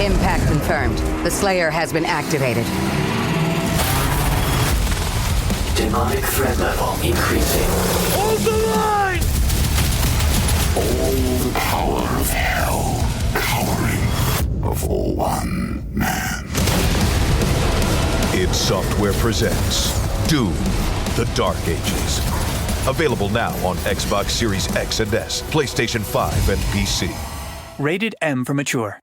Impact confirmed. The Slayer has been activated. Demonic threat level increasing. Hold the line! All the power of hell cowering before one man. id Software presents Doom, The Dark Ages. Available now on Xbox Series X and S, PlayStation 5, and PC. Rated M for mature.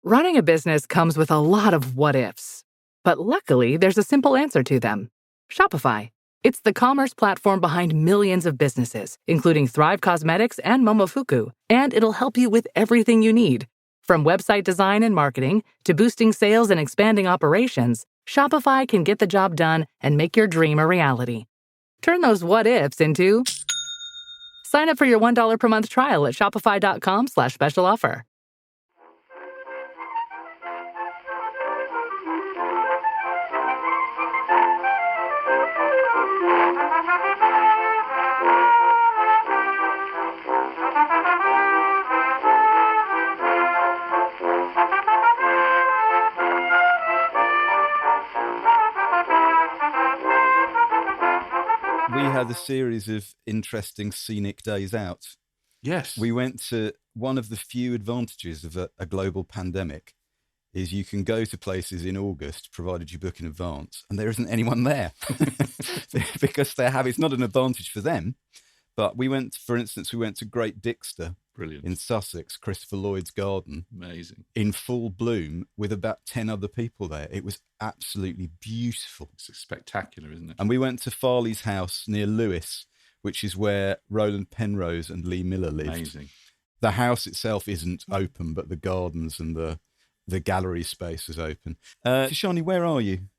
Running a business comes with a lot of what-ifs. But luckily, there's a simple answer to them. Shopify. It's the commerce platform behind millions of businesses, including Thrive Cosmetics and Momofuku. And it'll help you with everything you need. From website design and marketing to boosting sales and expanding operations, Shopify can get the job done and make your dream a reality. Turn those what-ifs into... Sign up for your $1 per month trial at shopify.com/special offer. We had a series of interesting scenic days out. Yes. We went to one of the few advantages of a global pandemic is you can go to places in August, provided you book in advance, and there isn't anyone there because it's not an advantage for them. But we went, for instance, to Great Dixter. Brilliant. In Sussex, Christopher Lloyd's garden. Amazing. In full bloom with about 10 other people there. It was absolutely beautiful. It's spectacular, isn't it? And we went to Farley's house near Lewes, which is where Roland Penrose and Lee Miller lived. Amazing. The house itself isn't open, but the gardens and the gallery space is open. Shani, where are you?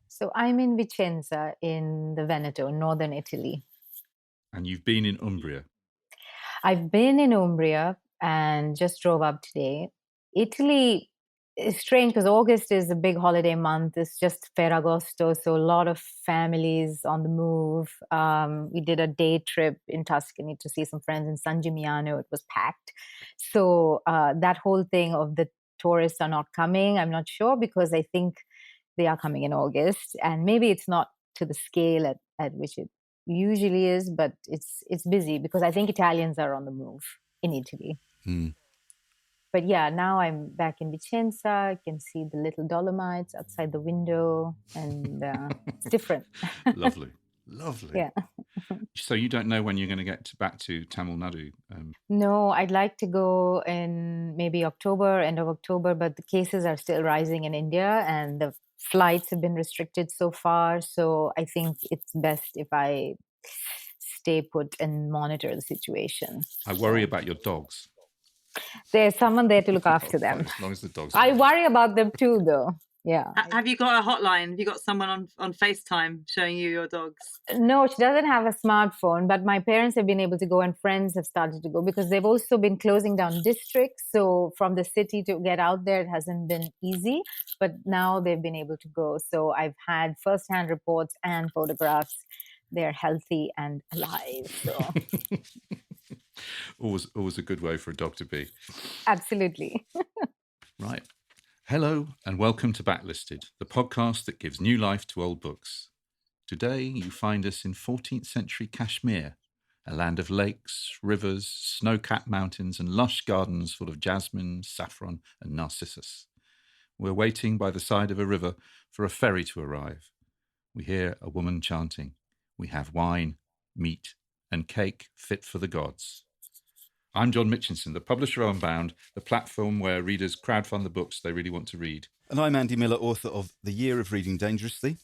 So I'm in Vicenza in the Veneto, northern Italy. And you've been in Umbria. I've been in Umbria and just drove up today. Italy is strange because August is a big holiday month. It's just Ferragosto, so a lot of families on the move. We did a day trip in Tuscany to see some friends in San Gimignano. It was packed. So that whole thing of the tourists are not coming, I'm not sure, because I think they are coming in August. And maybe it's not to the scale at which it usually is, but it's busy because I think Italians are on the move in Italy. But yeah, now I'm back in Vicenza. I can see the little Dolomites outside the window, and it's different. Lovely. Yeah. So you don't know when you're going to get back to Tamil Nadu? No, I'd like to go in maybe October, end of October, but the cases are still rising in India and the flights have been restricted so far. So I think it's best if I stay put and monitor the situation. I worry about your dogs. There's someone there to look after them. As long as the dogs I worry about them too, though. Yeah. Have you got a hotline? Have you got someone on FaceTime showing you your dogs? No, she doesn't have a smartphone, but my parents have been able to go and friends have started to go because they've also been closing down districts. So from the city to get out there, it hasn't been easy, but now they've been able to go. So I've had firsthand reports and photographs. They're healthy and alive. So. Always a good way for a dog to be. Absolutely. Right. Hello and welcome to Backlisted, the podcast that gives new life to old books. Today you find us in 14th century Kashmir, a land of lakes, rivers, snow-capped mountains and lush gardens full of jasmine, saffron and narcissus. We're waiting by the side of a river for a ferry to arrive. We hear a woman chanting. We have wine, meat and cake fit for the gods. I'm John Mitchinson, the publisher of Unbound, the platform where readers crowdfund the books they really want to read. And I'm Andy Miller, author of The Year of Reading Dangerously.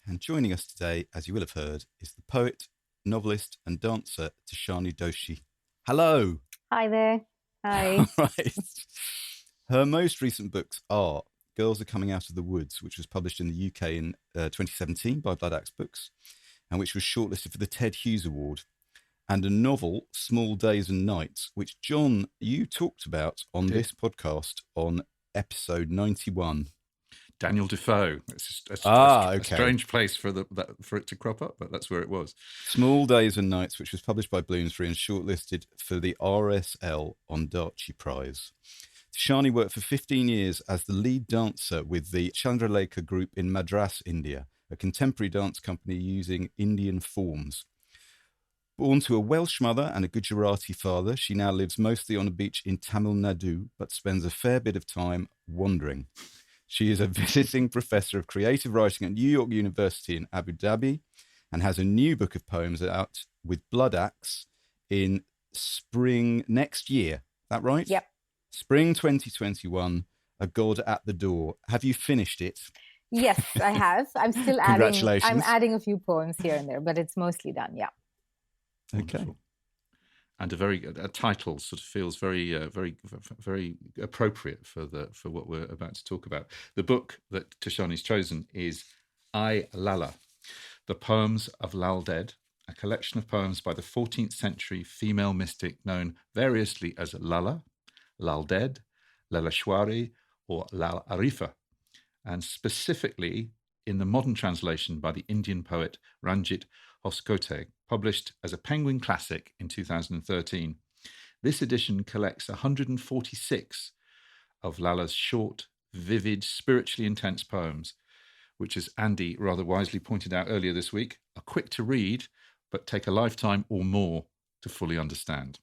And joining us today, as you will have heard, is the poet, novelist and dancer Tishani Doshi. Hello. Hi there. Hi. Right. Her most recent books are Girls Are Coming Out of the Woods, which was published in the UK in 2017 by Blood Axe Books, and which was shortlisted for the Ted Hughes Award. And a novel, Small Days and Nights, which, John, you talked about on this podcast on episode 91. Daniel Defoe. It's a strange place for it to crop up, but that's where it was. Small Days and Nights, which was published by Bloomsbury and shortlisted for the RSL Ondaatje Prize. Tishani worked for 15 years as the lead dancer with the Chandralekha group in Madras, India, a contemporary dance company using Indian forms. Born to a Welsh mother and a Gujarati father, she now lives mostly on a beach in Tamil Nadu, but spends a fair bit of time wandering. She is a visiting professor of creative writing at New York University in Abu Dhabi and has a new book of poems out with Blood Axe in spring next year. Is that right? Yep. Spring 2021, A God at the Door. Have you finished it? Yes, I have. I'm still adding. Congratulations. I'm adding a few poems here and there, but it's mostly done. Yeah. Okay. Wonderful. And a title sort of feels very appropriate for what we're about to talk about. The book that Tishani's chosen is I, Lalla, The Poems of Lal Dêd, a collection of poems by the 14th century female mystic known variously as Lalla, Lal Dêd, Laleshwari, or Lal Arifa, and specifically in the modern translation by the Indian poet Ranjit Hoskote, published as a Penguin Classic in 2013. This edition collects 146 of Lalla's short, vivid, spiritually intense poems, which, as Andy rather wisely pointed out earlier this week, are quick to read, but take a lifetime or more to fully understand.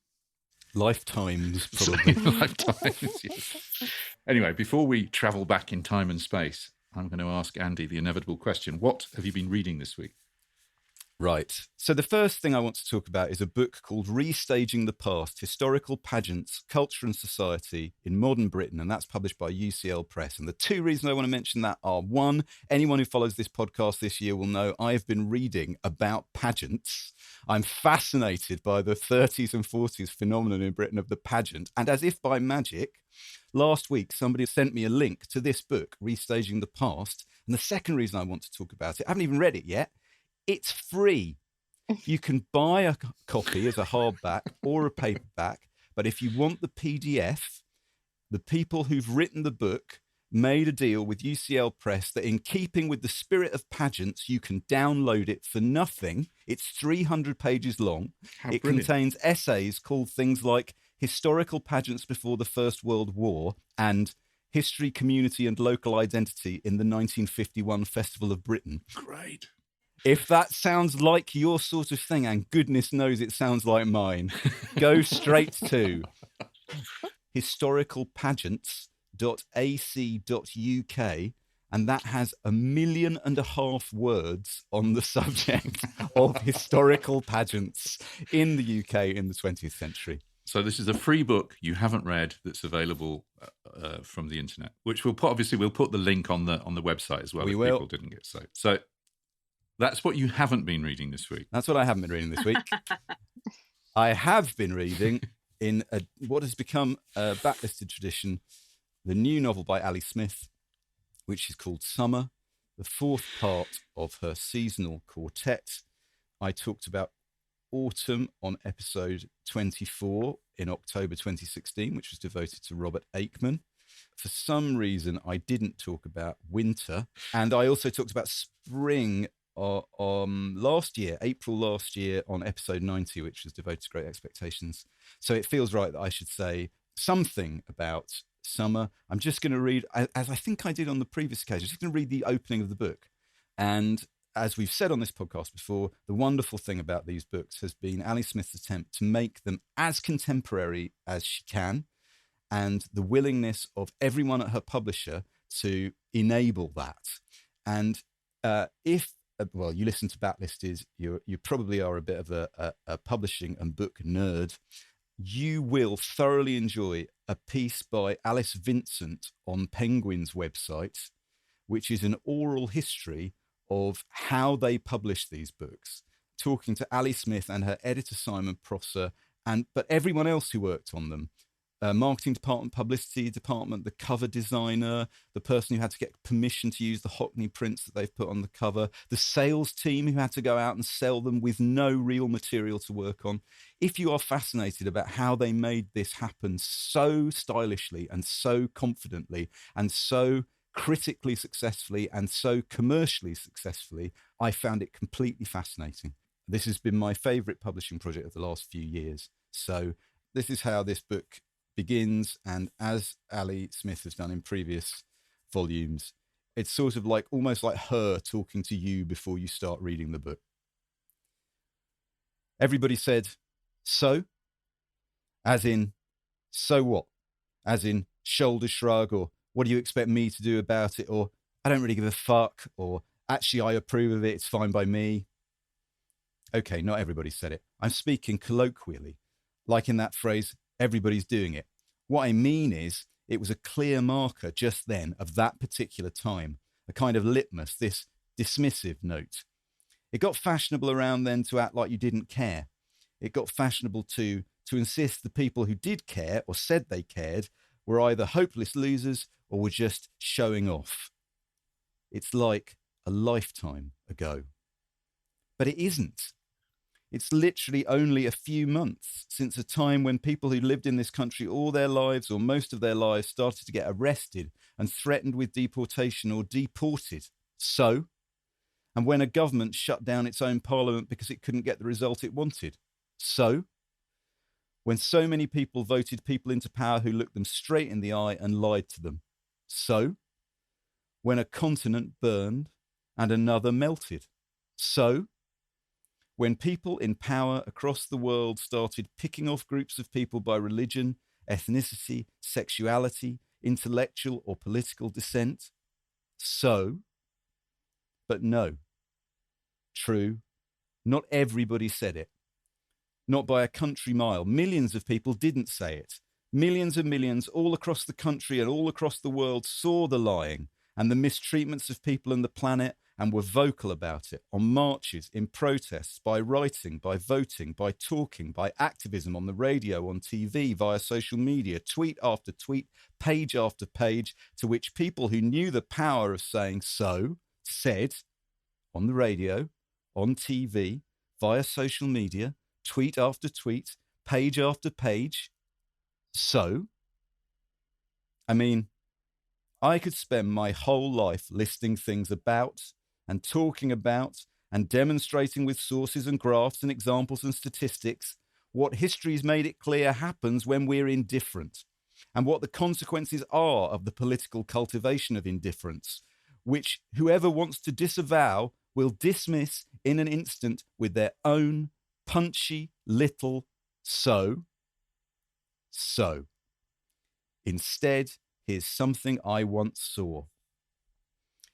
Lifetimes, probably. Lifetimes, yes. Anyway, before we travel back in time and space, I'm going to ask Andy the inevitable question. What have you been reading this week? Right. So the first thing I want to talk about is a book called Restaging the Past, Historical Pageants, Culture and Society in Modern Britain, and that's published by UCL Press. And the two reasons I want to mention that are, one, anyone who follows this podcast this year will know I have been reading about pageants. I'm fascinated by the 30s and 40s phenomenon in Britain of the pageant. And as if by magic, last week somebody sent me a link to this book, Restaging the Past. And the second reason I want to talk about it, I haven't even read it yet. It's free. You can buy a copy as a hardback or a paperback, but if you want the PDF, the people who've written the book made a deal with UCL Press that in keeping with the spirit of pageants, you can download it for nothing. It's 300 pages long. It contains essays called things like Historical Pageants Before the First World War and History, Community and Local Identity in the 1951 Festival of Britain. Great. If that sounds like your sort of thing, and goodness knows it sounds like mine, go straight to historicalpageants.ac.uk, and that has 1.5 million words on the subject of historical pageants in the UK in the 20th century. So this is a free book you haven't read that's available from the internet, which we'll put the link on the website as well. People didn't get so. That's what you haven't been reading this week. That's what I haven't been reading this week. I have been reading in what has become a backlisted tradition, the new novel by Ali Smith, which is called Summer, the fourth part of her seasonal quartet. I talked about autumn on episode 24 in October 2016, which was devoted to Robert Aikman. For some reason, I didn't talk about winter. And I also talked about spring last year, April last year, on episode 90, which was devoted to Great Expectations. So it feels right that I should say something about summer. I'm just going to read, as I think I did on the previous occasion, just going to read the opening of the book. And as we've said on this podcast before, the wonderful thing about these books has been Ali Smith's attempt to make them as contemporary as she can, and the willingness of everyone at her publisher to enable that. And well, you listen to Backlisted, you probably are a bit of a publishing and book nerd. You will thoroughly enjoy a piece by Alice Vincent on Penguin's website, which is an oral history of how they publish these books, talking to Ali Smith and her editor Simon Prosser, but everyone else who worked on them. Marketing department, publicity department, the cover designer, the person who had to get permission to use the Hockney prints that they've put on the cover, the sales team who had to go out and sell them with no real material to work on. If you are fascinated about how they made this happen so stylishly and so confidently and so critically successfully and so commercially successfully, I found it completely fascinating. This has been my favourite publishing project of the last few years. So this is how this book begins, and as Ali Smith has done in previous volumes, it's sort of like almost like her talking to you before you start reading the book. Everybody said, so? As in, so what? As in, shoulder shrug, or what do you expect me to do about it? Or I don't really give a fuck, or actually I approve of it, it's fine by me. Okay, not everybody said it. I'm speaking colloquially, like in that phrase, everybody's doing it. What I mean is, it was a clear marker just then of that particular time, a kind of litmus, this dismissive note. It got fashionable around then to act like you didn't care. It got fashionable to insist the people who did care or said they cared were either hopeless losers or were just showing off. It's like a lifetime ago. But it isn't. It's literally only a few months since a time when people who lived in this country all their lives or most of their lives started to get arrested and threatened with deportation or deported. So, and when a government shut down its own parliament because it couldn't get the result it wanted. So, when so many people voted people into power who looked them straight in the eye and lied to them. So, when a continent burned and another melted. So, when people in power across the world started picking off groups of people by religion, ethnicity, sexuality, intellectual or political descent. So, but no. True, not everybody said it. Not by a country mile. Millions of people didn't say it. Millions and millions all across the country and all across the world saw the lying and the mistreatments of people and the planet and were vocal about it on marches, in protests, by writing, by voting, by talking, by activism on the radio, on TV, via social media, tweet after tweet, page after page, to which people who knew the power of saying so said on the radio, on TV, via social media, tweet after tweet, page after page. So, I mean, I could spend my whole life listing things about and talking about and demonstrating with sources and graphs and examples and statistics what history's made it clear happens when we're indifferent and what the consequences are of the political cultivation of indifference, which whoever wants to disavow will dismiss in an instant with their own punchy little so. Instead, here's something I once saw.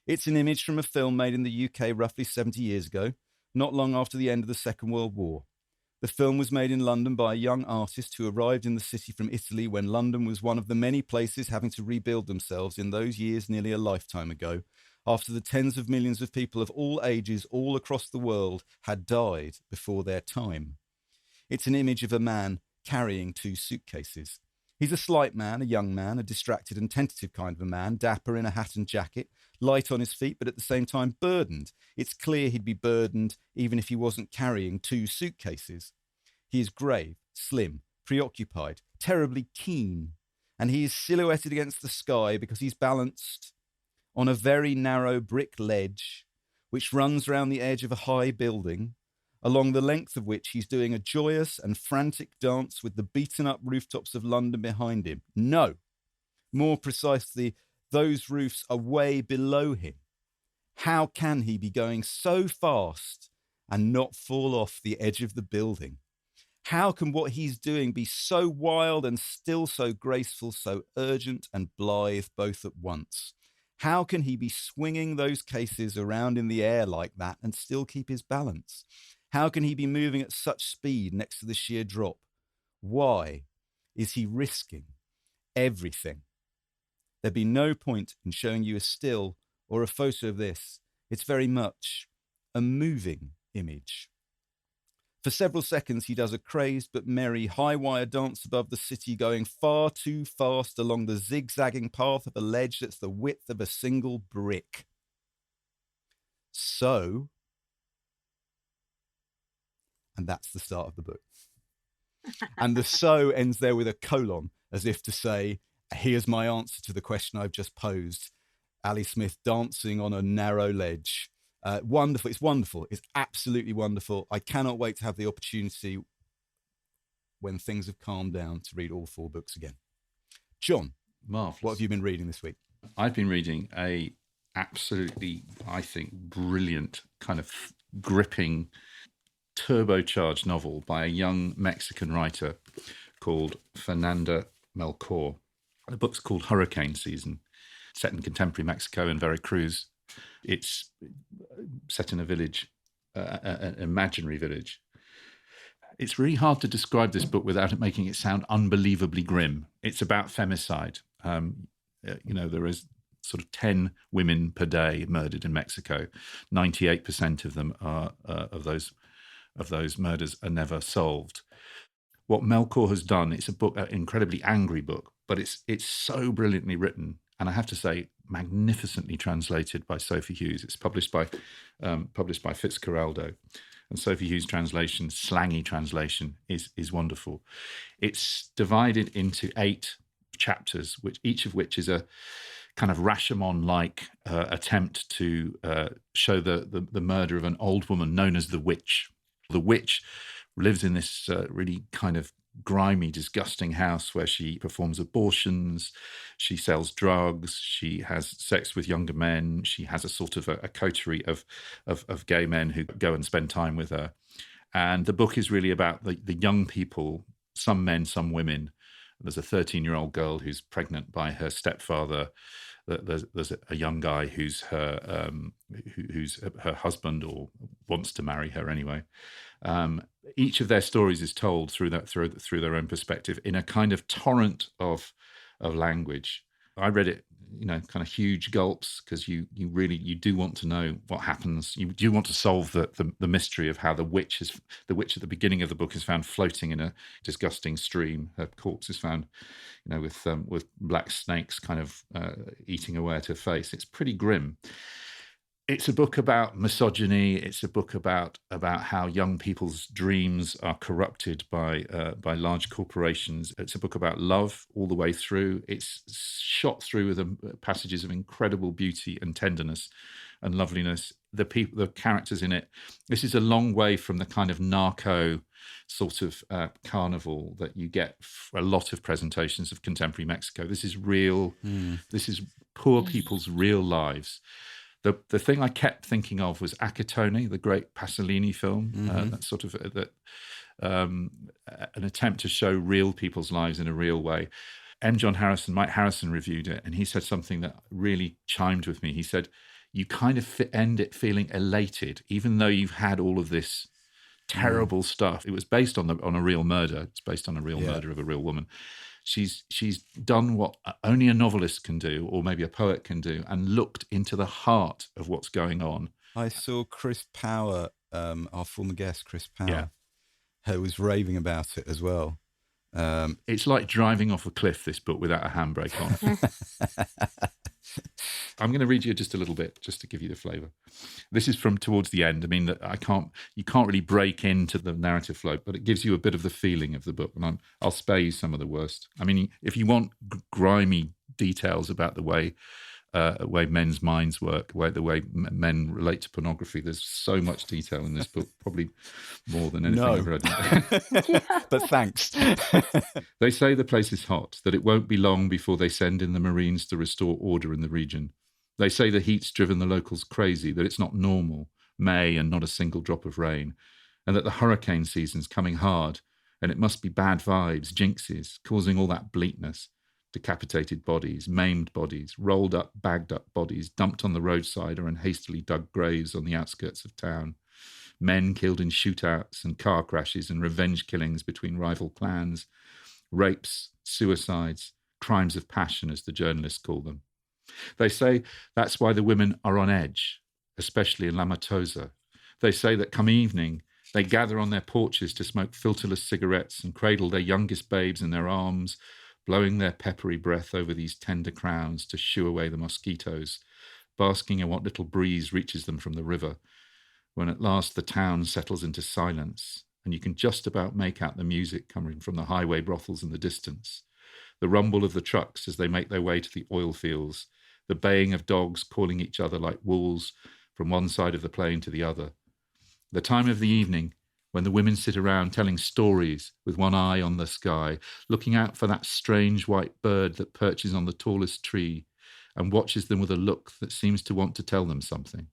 It's an image from a film made in the UK roughly 70 years ago, not long after the end of the Second World War. The film was made in London by a young artist who arrived in the city from Italy when London was one of the many places having to rebuild themselves in those years nearly a lifetime ago, after the tens of millions of people of all ages all across the world had died before their time. It's an image of a man carrying 2 suitcases. He's a slight man, a young man, a distracted and tentative kind of a man, dapper in a hat and jacket, light on his feet, but at the same time burdened. It's clear he'd be burdened even if he wasn't carrying 2 suitcases. He is grave, slim, preoccupied, terribly keen, and he is silhouetted against the sky because he's balanced on a very narrow brick ledge which runs round the edge of a high building, along the length of which he's doing a joyous and frantic dance with the beaten-up rooftops of London behind him. No, more precisely, those roofs are way below him. How can he be going so fast and not fall off the edge of the building? How can what he's doing be so wild and still so graceful, so urgent and blithe both at once? How can he be swinging those cases around in the air like that and still keep his balance? How can he be moving at such speed next to the sheer drop? Why is he risking everything? There'd be no point in showing you a still or a photo of this. It's very much a moving image. For several seconds, he does a crazed but merry high-wire dance above the city, going far too fast along the zigzagging path of a ledge that's the width of a single brick. So, and that's the start of the book. And the so ends there with a colon, as if to say, here's my answer to the question I've just posed. Ali Smith dancing on a narrow ledge. Wonderful. It's wonderful. It's absolutely wonderful. I cannot wait to have the opportunity when things have calmed down to read all 4 books again. John, Marvellous. what have you been reading this week? I've been reading a absolutely, I think, brilliant, kind of gripping, turbocharged novel by a young Mexican writer called Fernanda Melchor. The book's called Hurricane Season, set in contemporary Mexico in Veracruz. It's set in a village, an imaginary village. It's really hard to describe this book without it making it sound unbelievably grim. It's about femicide. There is sort of 10 women per day murdered in Mexico. 98% of them are of those murders are never solved. What Melchor has done, it's a book, an incredibly angry book, but it's so brilliantly written, and I have to say, magnificently translated by Sophie Hughes. It's published by Fitzcarraldo, and Sophie Hughes' translation, slangy translation, is wonderful. It's divided into 8 chapters, each of which is a kind of Rashomon-like attempt to show the murder of an old woman known as the Witch. The Witch lives in this really kind of grimy, disgusting house where she performs abortions, she sells drugs, she has sex with younger men, she has a sort of a coterie of gay men who go and spend time with her. And the book is really about the young people, some men, some women. There's a 13-year-old girl who's pregnant by her stepfather. There's a young guy who's her husband or wants to marry her anyway. Each of their stories is told through their own perspective in a kind of torrent of language. I read it, kind of huge gulps, because you do want to know what happens. You do want to solve the mystery of how the witch at the beginning of the book is found floating in a disgusting stream. Her corpse is found, with black snakes kind of eating away at her face. It's pretty grim. It's a book about misogyny. It's a book about how young people's dreams are corrupted by large corporations. It's a book about love all the way through. It's shot through with passages of incredible beauty and tenderness and loveliness. The characters in it. This is a long way from the kind of narco sort of carnival that you get for a lot of presentations of contemporary Mexico. This is real. This is poor people's real lives. The thing I kept thinking of was Acatone, the great Pasolini film. That sort of an attempt to show real people's lives in a real way. Mike Harrison reviewed it, and he said something that really chimed with me. He said, "You kind of end it feeling elated, even though you've had all of this terrible stuff." It was based on a real murder. It's based on a real murder of a real woman. She's done what only a novelist can do, or maybe a poet can do, and looked into the heart of what's going on. I saw Chris Power, our former guest, Chris Power, who was raving about it as well. It's like driving off a cliff, this book, without a handbrake on. I'm going to read you just a little bit, just to give you the flavour. This is from towards the end. I mean, you can't really break into the narrative flow, but it gives you a bit of the feeling of the book. And I'll spare you some of the worst. I mean, if you want grimy details about the way men's minds work, the way men relate to pornography, there's so much detail in this book, probably more than anything I've read. But thanks. They say the place is hot, that it won't be long before they send in the Marines to restore order in the region. They say the heat's driven the locals crazy, that it's not normal, May and not a single drop of rain, and that the hurricane season's coming hard, and it must be bad vibes, jinxes, causing all that bleakness. Decapitated bodies, maimed bodies, rolled up, bagged up bodies, dumped on the roadside or in hastily dug graves on the outskirts of town. Men killed in shootouts and car crashes and revenge killings between rival clans. Rapes, suicides, crimes of passion, as the journalists call them. They say that's why the women are on edge, especially in La Matosa. They say that come evening, they gather on their porches to smoke filterless cigarettes and cradle their youngest babes in their arms, blowing their peppery breath over these tender crowns to shoo away the mosquitoes, basking in what little breeze reaches them from the river, when at last the town settles into silence, and you can just about make out the music coming from the highway brothels in the distance, the rumble of the trucks as they make their way to the oil fields, the baying of dogs calling each other like wolves from one side of the plain to the other. The time of the evening when the women sit around telling stories with one eye on the sky, looking out for that strange white bird that perches on the tallest tree and watches them with a look that seems to want to tell them something,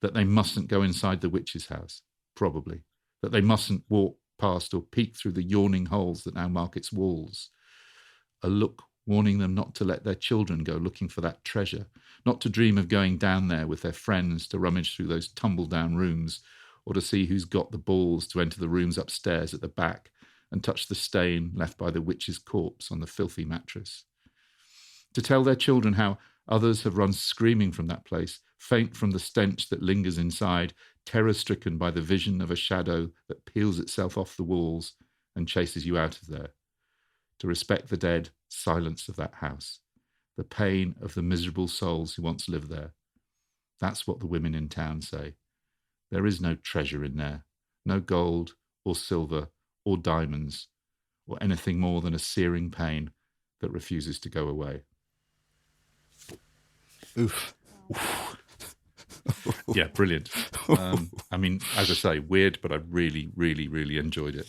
that they mustn't go inside the witch's house, probably, that they mustn't walk past or peek through the yawning holes that now mark its walls, a look warning them not to let their children go looking for that treasure, not to dream of going down there with their friends to rummage through those tumble-down rooms, or to see who's got the balls to enter the rooms upstairs at the back and touch the stain left by the witch's corpse on the filthy mattress. To tell their children how others have run screaming from that place, faint from the stench that lingers inside, terror-stricken by the vision of a shadow that peels itself off the walls and chases you out of there. To respect the dead silence of that house, the pain of the miserable souls who once lived there. That's what the women in town say. There is no treasure in there, no gold or silver or diamonds or anything more than a searing pain that refuses to go away. Oof. Yeah, brilliant. I mean, as I say, weird, but I really, really, really enjoyed it.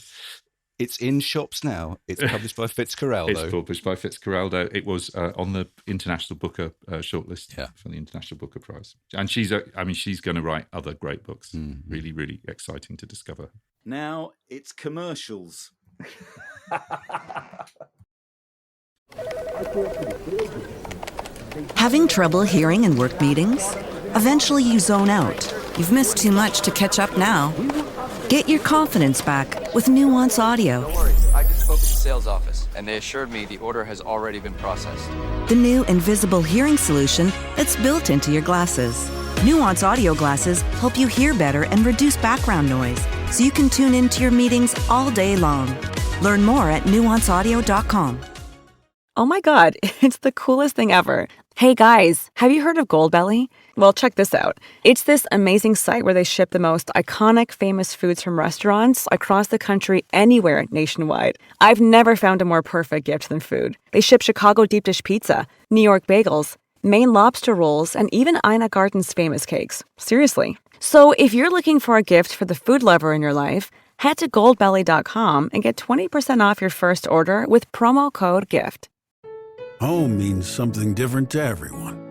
It's in shops now. It's published by Fitzcarraldo. It's published by Fitzcarraldo. It was on the International Booker shortlist for the International Booker Prize. And she's going to write other great books. Mm-hmm. Really, really exciting to discover. Now it's commercials. Having trouble hearing in work meetings? Eventually you zone out. You've missed too much to catch up now. Get your confidence back with Nuance Audio. Don't worry, I just spoke with the sales office, and they assured me the order has already been processed. The new invisible hearing solution that's built into your glasses. Nuance Audio glasses help you hear better and reduce background noise, so you can tune into your meetings all day long. Learn more at nuanceaudio.com. Oh my God, it's the coolest thing ever. Hey guys, have you heard of Goldbelly? Well, check this out. It's this amazing site where they ship the most iconic, famous foods from restaurants across the country, anywhere nationwide. I've never found a more perfect gift than food. They ship Chicago deep dish pizza, New York bagels, Maine lobster rolls, and even Ina Garten's famous cakes. Seriously. So if you're looking for a gift for the food lover in your life, head to goldbelly.com and get 20% off your first order with promo code GIFT. Home means something different to everyone.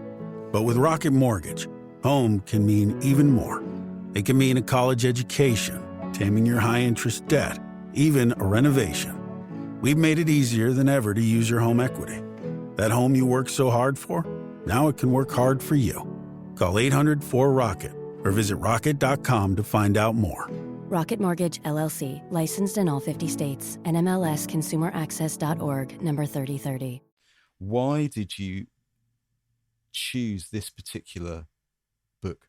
But with Rocket Mortgage, home can mean even more. It can mean a college education, taming your high-interest debt, even a renovation. We've made it easier than ever to use your home equity. That home you worked so hard for, now it can work hard for you. Call 800-4ROCKET or visit rocket.com to find out more. Rocket Mortgage, LLC. Licensed in all 50 states. NMLSConsumerAccess.org, number 3030. Why did you choose this particular book?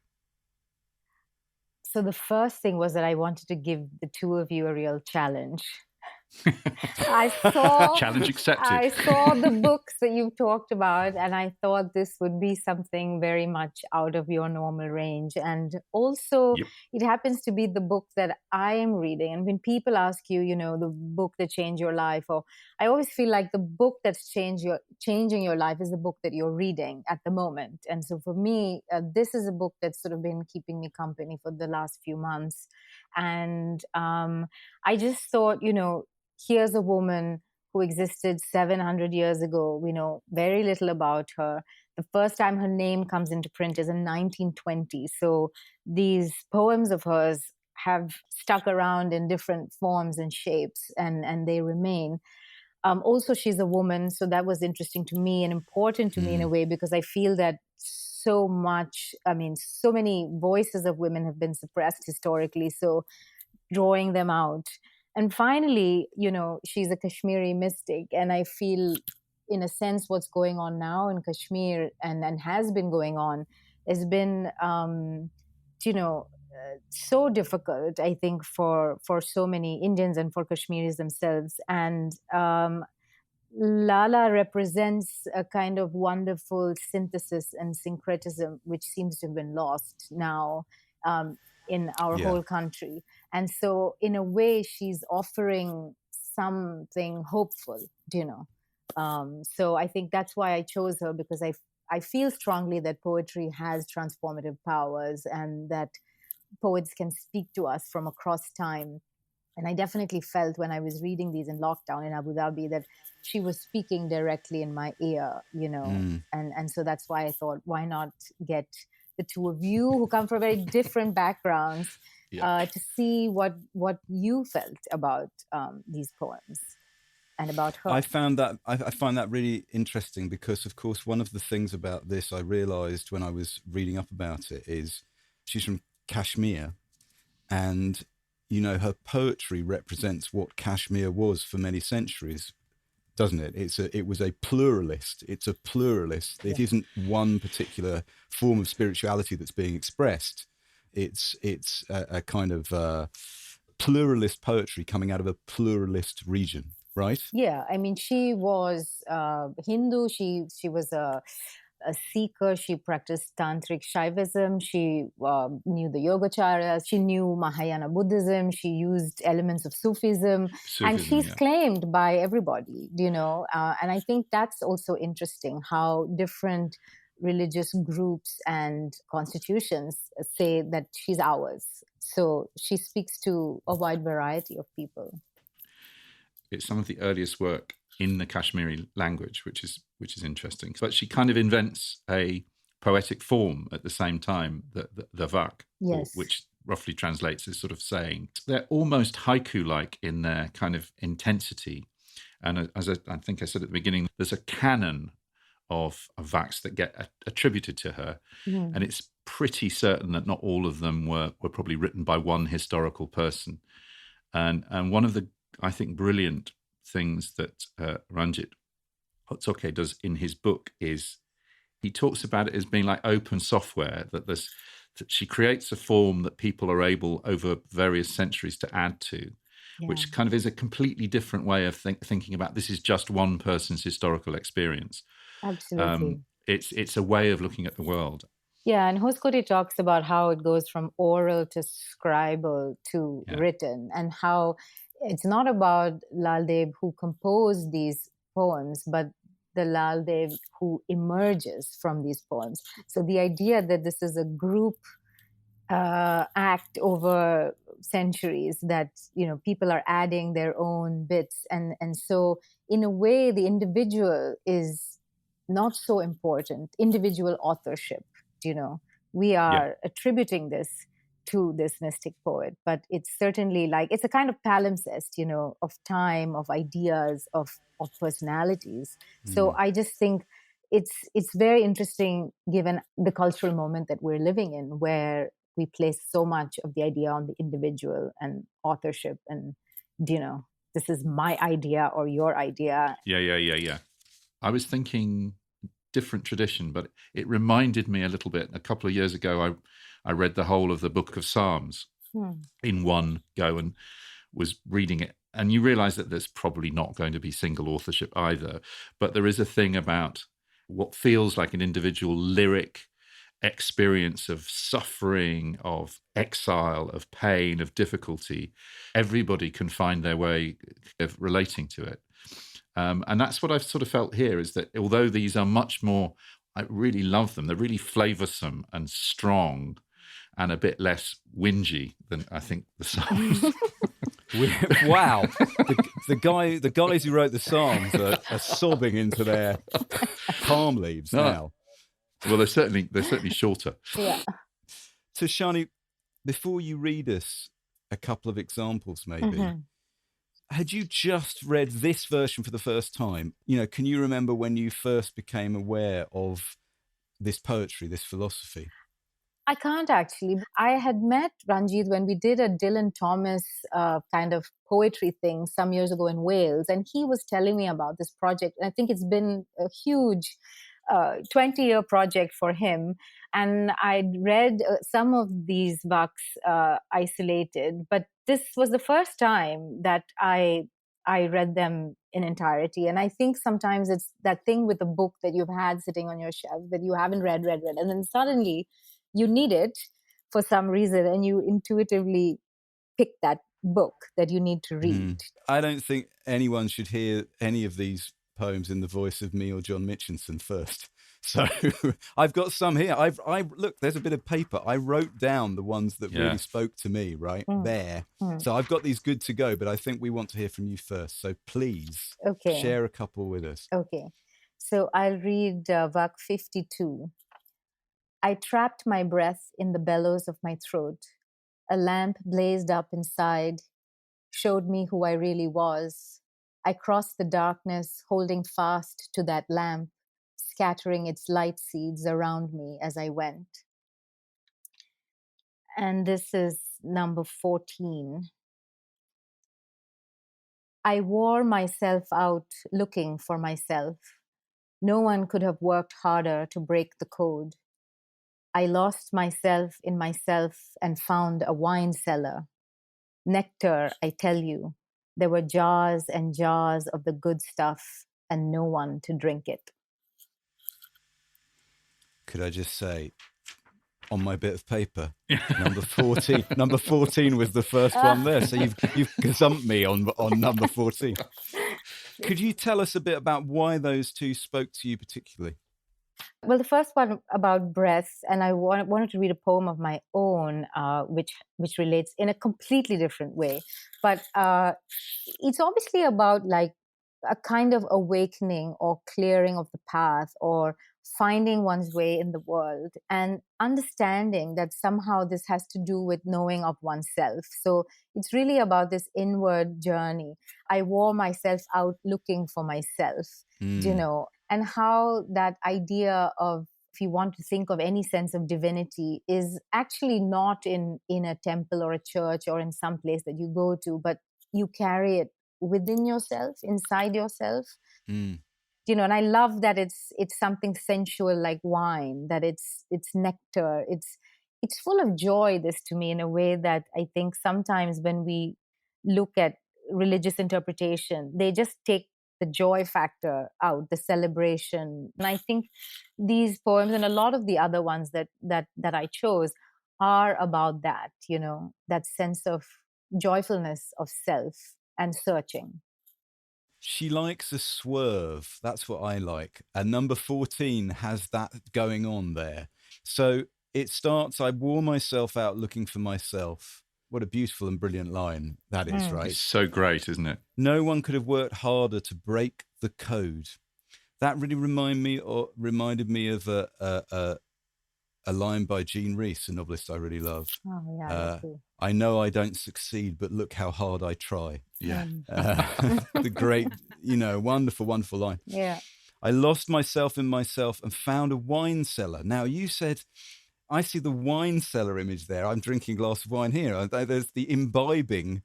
So the first thing was that I wanted to give the two of you a real challenge. Challenge accepted. I saw the books that you've talked about, and I thought this would be something very much out of your normal range. And also, It happens to be the book that I am reading. And when people ask you, the book that changed your life, or I always feel like the book that's changing your life is the book that you're reading at the moment. And so for me, this is a book that's sort of been keeping me company for the last few months. And I just thought, here's a woman who existed 700 years ago. We know very little about her. The first time her name comes into print is in 1920. So these poems of hers have stuck around in different forms and shapes, and they remain. Also, she's a woman, so that was interesting to me and important to me in a way, because I feel that so many voices of women have been suppressed historically. So drawing them out. And finally, she's a Kashmiri mystic. And I feel, in a sense, what's going on now in Kashmir and has been going on has been, so difficult, I think, for so many Indians and for Kashmiris themselves. And Lalla represents a kind of wonderful synthesis and syncretism, which seems to have been lost now in our whole country. And so in a way, she's offering something hopeful, So I think that's why I chose her, because I feel strongly that poetry has transformative powers and that poets can speak to us from across time And I definitely felt when I was reading these in lockdown in Abu Dhabi that she was speaking directly in my ear, and so that's why I thought, why not get the two of you who come from very different backgrounds to see what you felt about these poems and about her. I find that really interesting because, of course, one of the things about this I realized when I was reading up about it is she's from Kashmir, and her poetry represents what Kashmir was for many centuries, doesn't it? It was a pluralist. It's a pluralist. Yeah. It isn't one particular form of spirituality that's being expressed. It's a kind of pluralist poetry coming out of a pluralist region, right? Yeah, I mean, she was Hindu. She was a seeker. She practiced tantric Shaivism. She knew the Yogacharyas. She knew Mahayana Buddhism. She used elements of Sufism, and she's claimed by everybody, and I think that's also interesting how different religious groups and constitutions say that she's ours. So she speaks to a wide variety of people. It's some of the earliest work in the Kashmiri language, which is interesting. But she kind of invents a poetic form at the same time, the vak, yes, which roughly translates as sort of saying. They're almost haiku-like in their kind of intensity. And as I think I said at the beginning, there's a canon of vaks that get attributed to her. And it's pretty certain that not all of them were probably written by one historical person. And one of the, I think, brilliant things that Ranjit Hotsoke does in his book is he talks about it as being like open software, that she creates a form that people are able over various centuries to add to, which kind of is a completely different way of thinking about this is just one person's historical experience. Absolutely. It's a way of looking at the world. Yeah, and Hoskote talks about how it goes from oral to scribal to written, and how it's not about Lal Dêd who composed these poems, but the Lal Dêd who emerges from these poems. So the idea that this is a group act over centuries, that people are adding their own bits, and so in a way the individual is not so important. Individual authorship, we are attributing this to this mystic poet, but it's certainly it's a kind of palimpsest, of time, of ideas, of personalities. So I just think it's very interesting given the cultural moment that we're living in, where we place so much of the idea on the individual and authorship, and this is my idea or your idea. Yeah. I was thinking different tradition, but it reminded me a little bit. A couple of years ago, I read the whole of the Book of Psalms in one go and was reading it. And you realize that there's probably not going to be single authorship either. But there is a thing about what feels like an individual lyric experience of suffering, of exile, of pain, of difficulty. Everybody can find their way of relating to it. And that's what I've sort of felt here, is that although these are much more, I really love them, they're really flavoursome and strong and a bit less whingy than I think the Psalms. Wow. The guys who wrote the Psalms are sobbing into their palm leaves now. Well, they're certainly shorter. Yeah. So, Shani, before you read us a couple of examples, maybe, had you just read this version for the first time? Can you remember when you first became aware of this poetry, this philosophy? I can't actually. I had met Ranjit when we did a Dylan Thomas kind of poetry thing some years ago in Wales, and he was telling me about this project. And I think it's been a huge 20-year project for him. And I'd read some of these vaks isolated, but this was the first time that I read them in entirety. And I think sometimes it's that thing with a book that you've had sitting on your shelf that you haven't read, and then suddenly you need it for some reason, and you intuitively pick that book that you need to read. I don't think anyone should hear any of these poems in the voice of me or John Mitchinson first. So I've got some here. I look, there's a bit of paper. I wrote down the ones that really spoke to me, right? There. So I've got these good to go, but I think we want to hear from you first. So please share a couple with us. Okay. So I'll read Vak 52. I trapped my breath in the bellows of my throat. A lamp blazed up inside, showed me who I really was. I crossed the darkness, holding fast to that lamp, scattering its light seeds around me as I went. And this is number 14. I wore myself out looking for myself. No one could have worked harder to break the code. I lost myself in myself and found a wine cellar. Nectar, I tell you. There were jars and jars of the good stuff and no one to drink it. Could I just say, on my bit of paper, number 14. Number 14 was the first one there. So you've gazumped me on number 14. Could you tell us a bit about why those two spoke to you particularly? Well, the first one about breath, and I wanted to read a poem of my own, which relates in a completely different way. But it's obviously about like a kind of awakening or clearing of the path or finding one's way in the world and understanding that somehow this has to do with knowing of oneself. So it's really about this inward journey. I wore myself out looking for myself, and how that idea of, if you want to think of any sense of divinity, is actually not in a temple or a church or in some place that you go to, but you carry it within yourself, inside yourself. And I love that it's something sensual like wine, that it's nectar, it's full of joy, this to me, in a way that I think sometimes when we look at religious interpretation, they just take the joy factor out, the celebration. And I think these poems and a lot of the other ones that I chose are about that, that sense of joyfulness of self and searching. She likes a swerve. That's what I like. And number 14 has that going on there. So it starts, I wore myself out looking for myself. What a beautiful and brilliant line that is, right? It's so great, isn't it? No one could have worked harder to break the code. That really reminded me of a line by Jean Rhys, a novelist I really love. Oh, yeah, I know I don't succeed, but look how hard I try. Yeah. The great, wonderful, wonderful line. Yeah. I lost myself in myself and found a wine cellar. Now, you said, I see the wine cellar image there. I'm drinking a glass of wine here. There's the imbibing,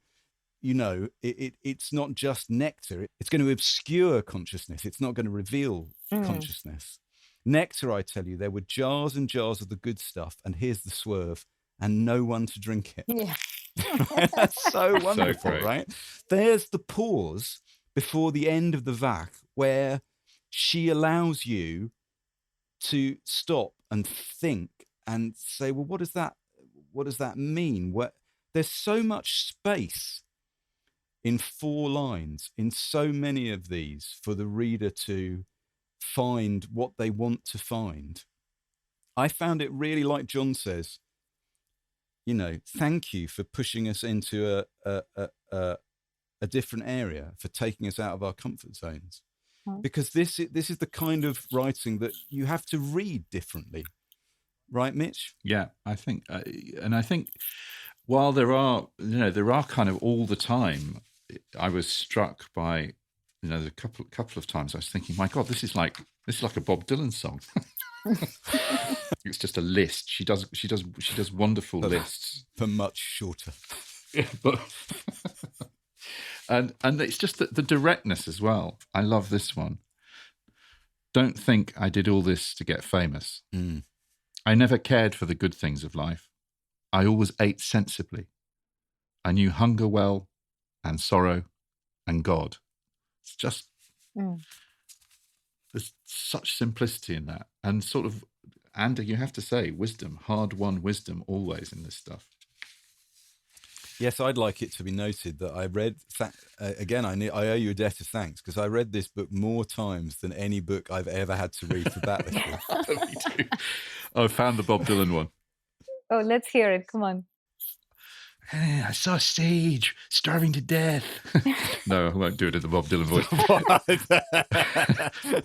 it's not just nectar. It's going to obscure consciousness. It's not going to reveal consciousness. Nectar, I tell you, there were jars and jars of the good stuff, and here's the swerve, and no one to drink it. Yeah. That's so wonderful, great. right? There's the pause before the end of the Vak where she allows you to stop and think and say, well, what does that mean? There's so much space in 4 lines, in so many of these, for the reader to find what they want to find. I found it really, like John says, thank you for pushing us into a different area, for taking us out of our comfort zones. Because this is the kind of writing that you have to read differently. Right, Mitch? Yeah, I think, and I think while there are kind of all the time, I was struck by, the couple of times I was thinking, my God, this is like a Bob Dylan song. It's just a list. She does wonderful lists, but much shorter. Yeah, but and it's just the directness as well. I love this one. Don't think I did all this to get famous. I never cared for the good things of life. I always ate sensibly. I knew hunger well, and sorrow, and God. It's just, there's such simplicity in that. And sort of, and you have to say, wisdom, hard-won wisdom always in this stuff. Yes, I'd like it to be noted that I read, again, I owe you a debt of thanks, because I read this book more times than any book I've ever had to read for Backlisted. Me too. I found the Bob Dylan one. Oh, let's hear it. Come on. I saw a sage starving to death. No, I won't do it in the Bob Dylan voice.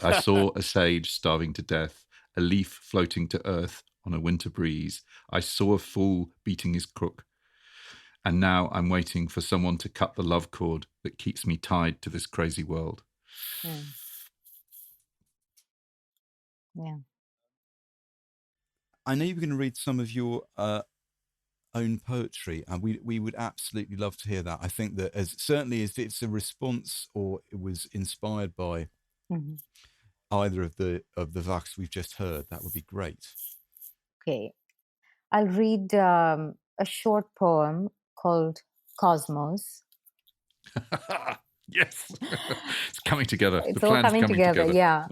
I saw a sage starving to death, a leaf floating to earth on a winter breeze. I saw a fool beating his crook. And now I'm waiting for someone to cut the love cord that keeps me tied to this crazy world. Yeah. I know you were going to read some of your own poetry, and we would absolutely love to hear that. I think that certainly if it's a response or it was inspired by either of the Vaks we've just heard, that would be great. Okay. I'll read a short poem called Cosmos. Yes. It's coming together. It's the all plan's coming together. Yeah.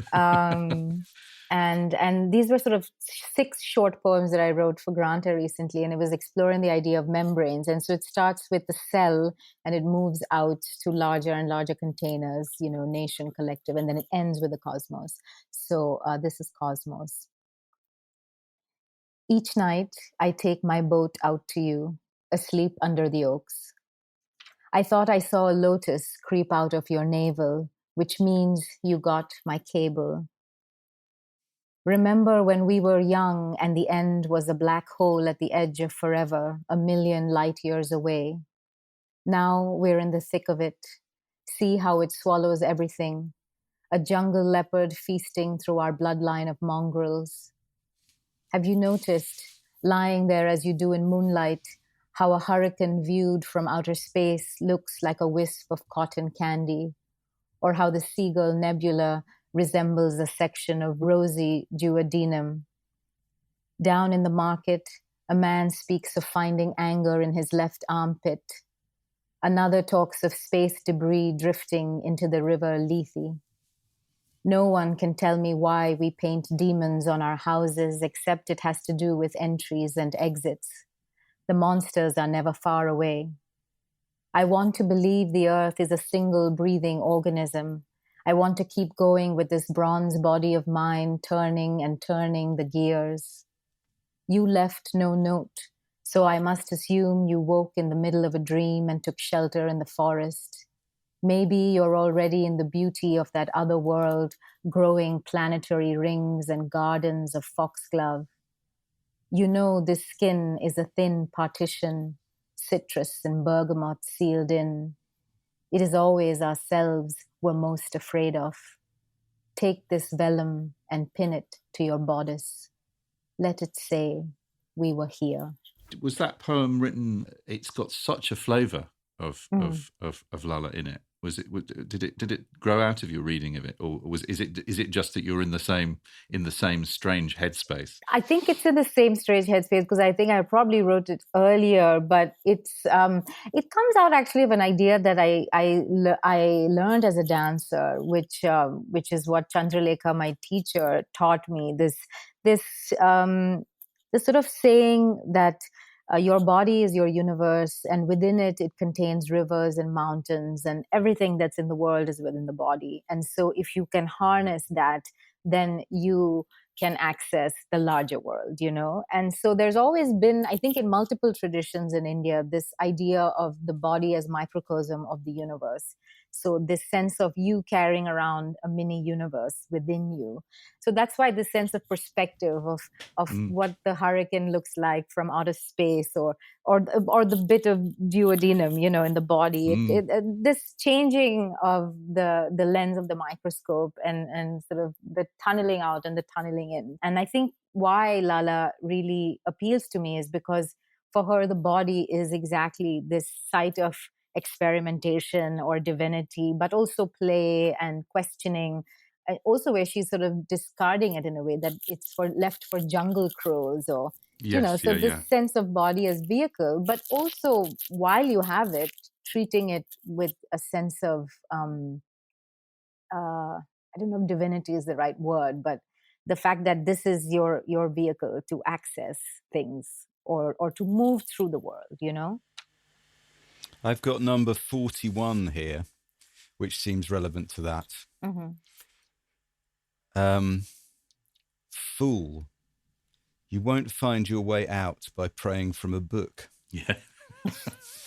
And these were sort of 6 short poems that I wrote for Granta recently, and it was exploring the idea of membranes. And so it starts with the cell and it moves out to larger and larger containers, nation, collective, and then it ends with the cosmos. So this is Cosmos. Each night I take my boat out to you, asleep under the oaks. I thought I saw a lotus creep out of your navel, which means you got my cable. Remember when we were young and the end was a black hole at the edge of forever, a million light years away. Now we're in the thick of it. See how it swallows everything. A jungle leopard feasting through our bloodline of mongrels. Have you noticed, lying there as you do in moonlight, how a hurricane viewed from outer space looks like a wisp of cotton candy? Or how the Seagull Nebula resembles a section of rosy duodenum. Down in the market, a man speaks of finding anger in his left armpit. Another talks of space debris drifting into the river Lethe. No one can tell me why we paint demons on our houses, except it has to do with entries and exits. The monsters are never far away. I want to believe the earth is a single breathing organism. I want to keep going with this bronze body of mine, turning and turning the gears. You left no note, so I must assume you woke in the middle of a dream and took shelter in the forest. Maybe you're already in the beauty of that other world, growing planetary rings and gardens of foxglove. You know this skin is a thin partition, citrus and bergamot sealed in. It is always ourselves we're most afraid of. Take this vellum and pin it to your bodice. Let it say, we were here. Was that poem written? It's got such a flavour of Lalla in it. Was it? Did it grow out of your reading of it, or is it just that you're in the same strange headspace? I think it's in the same strange headspace because I think I probably wrote it earlier, but it comes out actually of an idea that I learned as a dancer, which is what Chandralekha, my teacher, taught me. This sort of saying that. Your body is your universe, and within it contains rivers and mountains, and everything that's in the world is within the body. And so if you can harness that, then you can access the larger world, And so there's always been, I think in multiple traditions in India, this idea of the body as microcosm of the universe. So this sense of you carrying around a mini universe within you. So that's why this sense of perspective of what the hurricane looks like from outer space or the bit of duodenum, in the body. This changing of the lens of the microscope and sort of the tunneling out and the tunneling in. And I think why Lalla really appeals to me is because for her, the body is exactly this site of experimentation or divinity, but also play and questioning. And also where she's sort of discarding it in a way that it's left for jungle crows or, this sense of body as vehicle, but also while you have it, treating it with a sense of, I don't know if divinity is the right word, but the fact that this is your vehicle to access things or to move through the world, I've got number 41 here, which seems relevant to that. Fool, you won't find your way out by praying from a book. Yeah.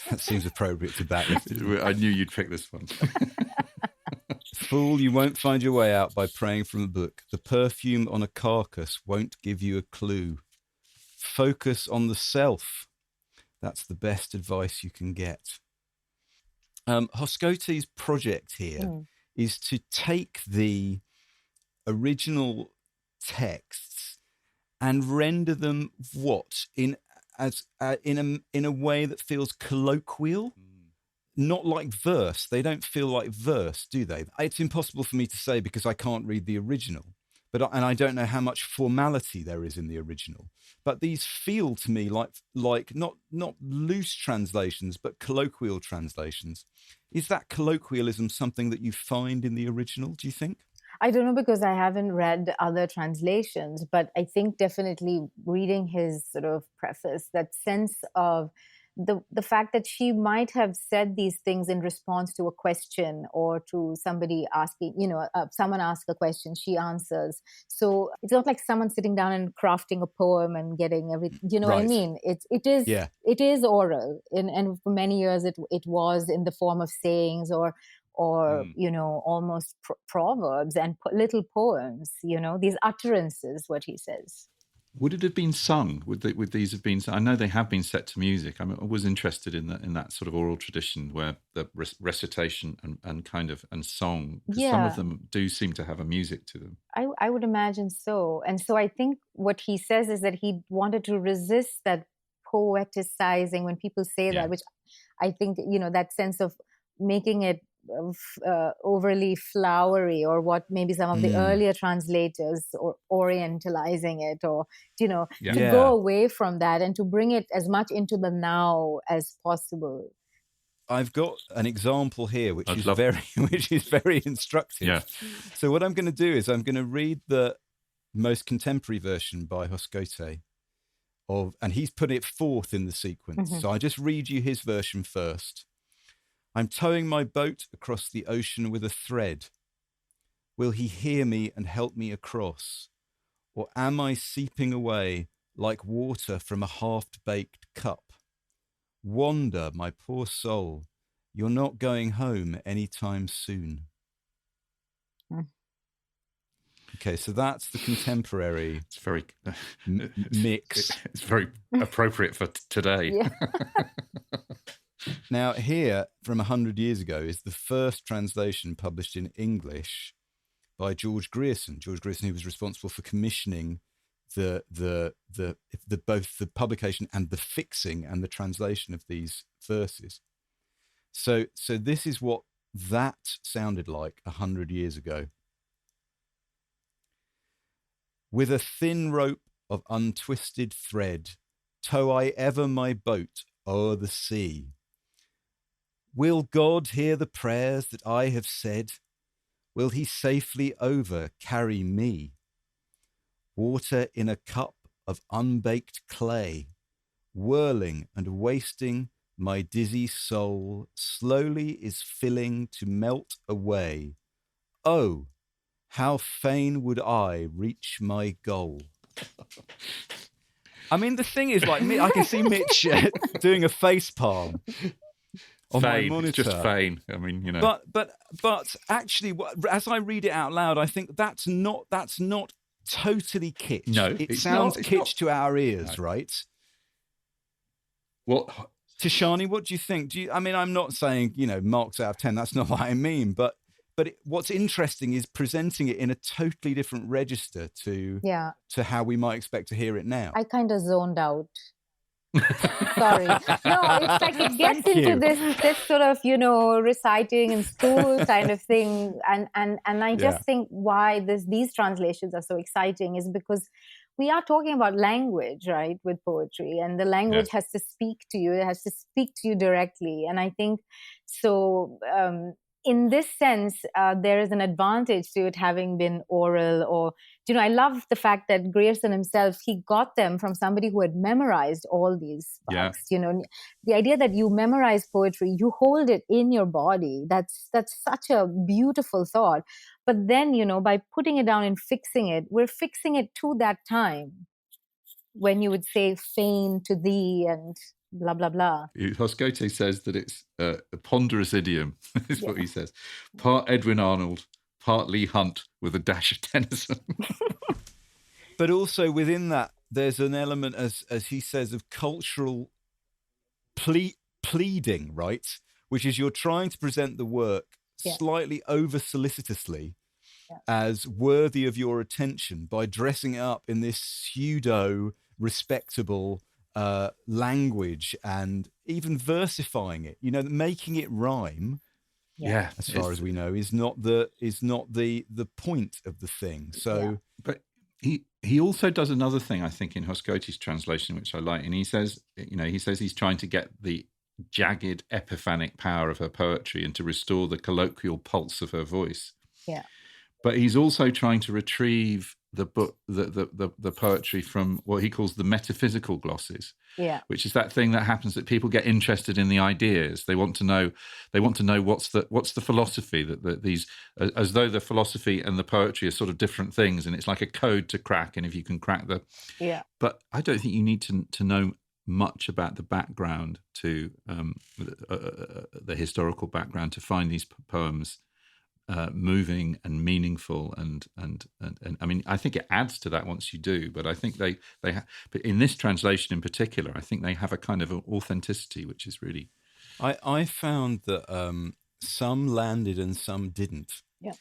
That seems appropriate to Backlisted. I knew you'd pick this one. Fool, you won't find your way out by praying from a book. The perfume on a carcass won't give you a clue. Focus on the self. That's the best advice you can get. Hoskote's project here is to take the original texts and render them in a way that feels colloquial, not like verse. They don't feel like verse, do they? It's impossible for me to say because I can't read the original, and I don't know how much formality there is in the original. But these feel to me like not loose translations, but colloquial translations. Is that colloquialism something that you find in the original, do you think? I don't know because I haven't read other translations, but I think definitely reading his sort of preface, that sense of the fact that she might have said these things in response to a question or to somebody asking, someone asks a question, she answers. So it's not like someone sitting down and crafting a poem and getting everything, what I mean? It is oral. And for many years it was in the form of sayings or almost proverbs and little poems, these utterances, what he says. Would it have been sung? Would these have been? I know they have been set to music. I was interested in that sort of oral tradition where the recitation and song. Yeah. Some of them do seem to have a music to them. I would imagine so. And so I think what he says is that he wanted to resist that poeticizing when people say that, which I think that sense of making it overly flowery, or what maybe some of the earlier translators or orientalizing it, or to go away from that and to bring it as much into the now as possible. I've got an example here which is very instructive. Yeah. So what I'm going to do is I'm going to read the most contemporary version by Hoskote and he's put it fourth in the sequence. So I just read you his version first. I'm towing my boat across the ocean with a thread. Will he hear me and help me across? Or am I seeping away like water from a half-baked cup? Wander, my poor soul, you're not going home anytime soon. Okay, so that's the contemporary. It's very mix. It's very appropriate for today. Yeah. Now, here, from 100 years ago, is the first translation published in English by George Grierson. George Grierson, who was responsible for commissioning both the publication and the fixing and the translation of these verses. So this is what that sounded like 100 years ago. With a thin rope of untwisted thread, tow I ever my boat o'er the sea. Will God hear the prayers that I have said? Will he safely over carry me? Water in a cup of unbaked clay, whirling and wasting my dizzy soul, slowly is filling to melt away. Oh, how fain would I reach my goal. I mean, the thing is, like, I can see Mitch doing a face palm. On my monitor. It's just vain. I mean, But actually, as I read it out loud, I think that's not totally kitsch. No, it sounds kitsch to our ears, right? What, Tishani? What do you think? I'm not saying marks out of 10. That's not what I mean. But what's interesting is presenting it in a totally different register to how we might expect to hear it now. I kind of zoned out. Sorry. No, it's like it gets into this sort of, reciting in school kind of thing. And I just think why these translations are so exciting is because we are talking about language, right, with poetry. And the language has to speak to you. It has to speak to you directly. And I think so in this sense, there is an advantage to it having been oral. Or, I love the fact that Grierson himself, he got them from somebody who had memorized all these books. The idea that you memorize poetry, you hold it in your body, that's such a beautiful thought. But then, by putting it down and fixing it, we're fixing it to that time when you would say fain to thee and blah, blah, blah. Hoscote says that it's a ponderous idiom, is what he says. Part Edwin Arnold, part Leigh Hunt with a dash of Tennyson. But also within that, there's an element, as he says, of cultural pleading, right? Which is you're trying to present the work slightly over-solicitously as worthy of your attention by dressing it up in this pseudo-respectable language and even versifying it, making it rhyme. Yeah, as far as we know, is not the point of the thing. So, but he also does another thing, I think, in Hoscote's translation, which I like, and he says he's trying to get the jagged epiphanic power of her poetry and to restore the colloquial pulse of her voice. Yeah. But he's also trying to retrieve the poetry from what he calls the metaphysical glosses. Yeah. Which is that thing that happens that people get interested in the ideas. They want to know what's the philosophy that these, as though the philosophy and the poetry are sort of different things, and it's like a code to crack. And if you can crack but I don't think you need to know much about the background to the historical background to find these poems moving and meaningful, and I mean, I think it adds to that once you do. But I think but in this translation in particular, I think they have a kind of authenticity which is really. I found that some landed and some didn't. Yeah,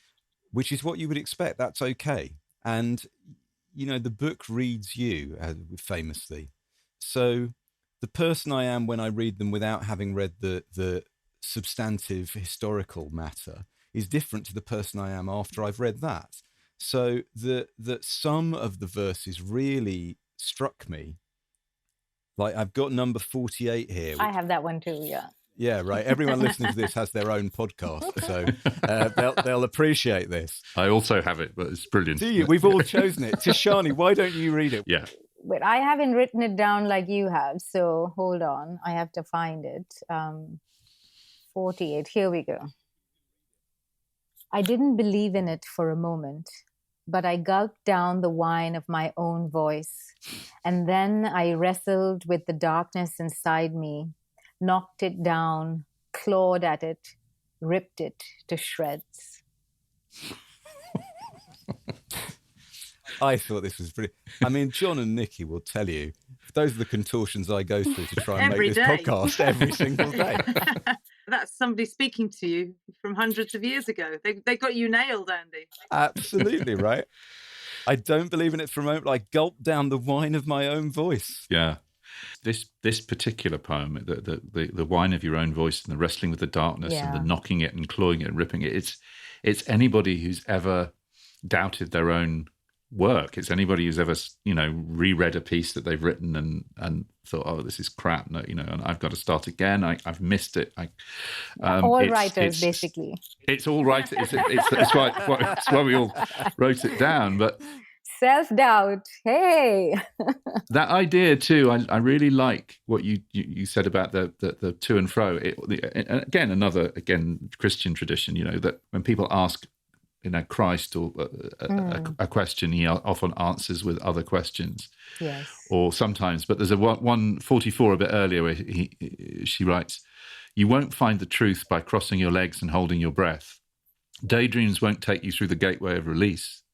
which is what you would expect. That's okay, and the book reads you famously. So the person I am when I read them without having read the substantive historical matter is different to the person I am after I've read that. So that some of the verses really struck me. Like I've got number 48 here. I have that one too, yeah. Yeah, right. Everyone listening to this has their own podcast, so they'll appreciate this. I also have it, but it's brilliant. Do you? We've all chosen it. Tishani, why don't you read it? Yeah. But I haven't written it down like you have, so hold on. I have to find it. 48, here we go. I didn't believe in it for a moment, but I gulped down the wine of my own voice. And then I wrestled with the darkness inside me, knocked it down, clawed at it, ripped it to shreds. I thought this was brilliant. I mean, John and Nikki will tell you, those are the contortions I go through to try and make this podcast every single day. That's somebody speaking to you from hundreds of years ago. They got you nailed, Andy. Absolutely, right? I don't believe in it for a moment. I gulped down the wine of my own voice. Yeah. This particular poem, the wine of your own voice and the wrestling with the darkness and the knocking it and clawing it and ripping it, it's anybody who's ever doubted their own work. It's anybody who's ever, reread a piece that they've written and thought, oh, this is crap. No, and I've got to start again. I've missed it. All writers, basically. It's all right. It's why we all wrote it down. But self-doubt. Hey. That idea too. I really like what you said about the to and fro. Another Christian tradition. That when people ask, Christ or a question, he often answers with other questions. Yes. Or sometimes, but there's a 144 a bit earlier where she writes, "You won't find the truth by crossing your legs and holding your breath. Daydreams won't take you through the gateway of release.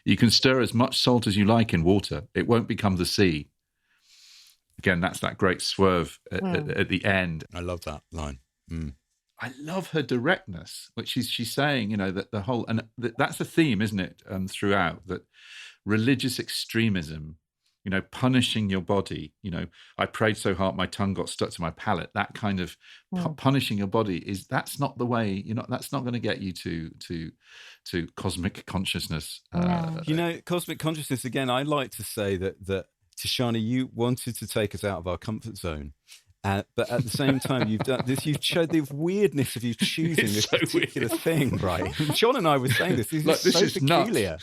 You can stir as much salt as you like in water. It won't become the sea." Again, that's that great swerve at the end. I love that line. Mm. I love her directness, which she's saying, that the whole, and that's a theme, isn't it, throughout, that religious extremism, punishing your body, I prayed so hard my tongue got stuck to my palate, that kind of punishing your body that's not the way, that's not going to get you to cosmic consciousness. Cosmic consciousness, again, I like to say that Tishani, you wanted to take us out of our comfort zone. But at the same time, you've done this. You've showed the weirdness of you choosing this particular thing, right? John and I were saying this. This is so peculiar.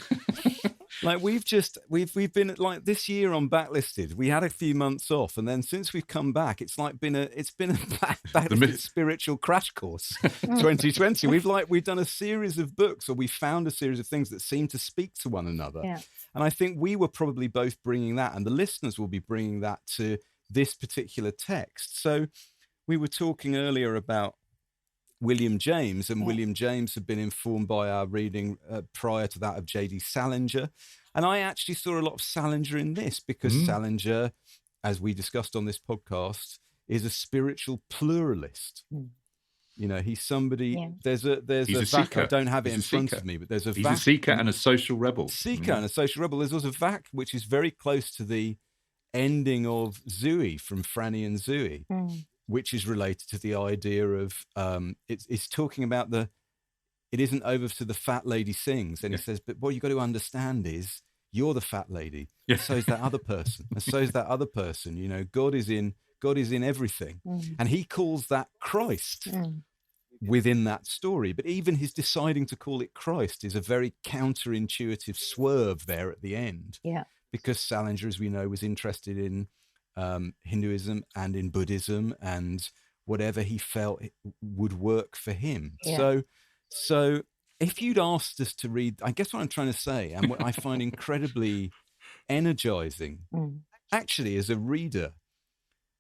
Like we've been like this year on Backlisted. We had a few months off, and then since we've come back, it's been a Backlisted spiritual crash course. 2020. We've done a series of books, or we found a series of things that seem to speak to one another. Yeah. And I think we were probably both bringing that, and the listeners will be bringing that to this particular text. So we were talking earlier about William James, and William James had been informed by our reading prior to that of J.D. Salinger. And I actually saw a lot of Salinger in this, because Salinger, as we discussed on this podcast, is a spiritual pluralist. You know, he's somebody, there's a Vac, I don't have it in front of me, but there's a He's Vac. a seeker and a social rebel. Seeker and a social rebel. There's also Vac, which is very close to the ending of Zooey from Franny and Zooey, which is related to the idea of it's talking about it isn't over to the fat lady sings, and he says, but what you got to understand is you're the fat lady, and so is that other person, and so is that other person. You know, God is in everything, and he calls that Christ within that story. But even his deciding to call it Christ is a very counterintuitive swerve there at the end. Yeah. Because Salinger, as we know, was interested in Hinduism and in Buddhism and whatever he felt would work for him. Yeah. So if you'd asked us to read, I guess what I'm trying to say, and what I find incredibly energizing, actually, as a reader,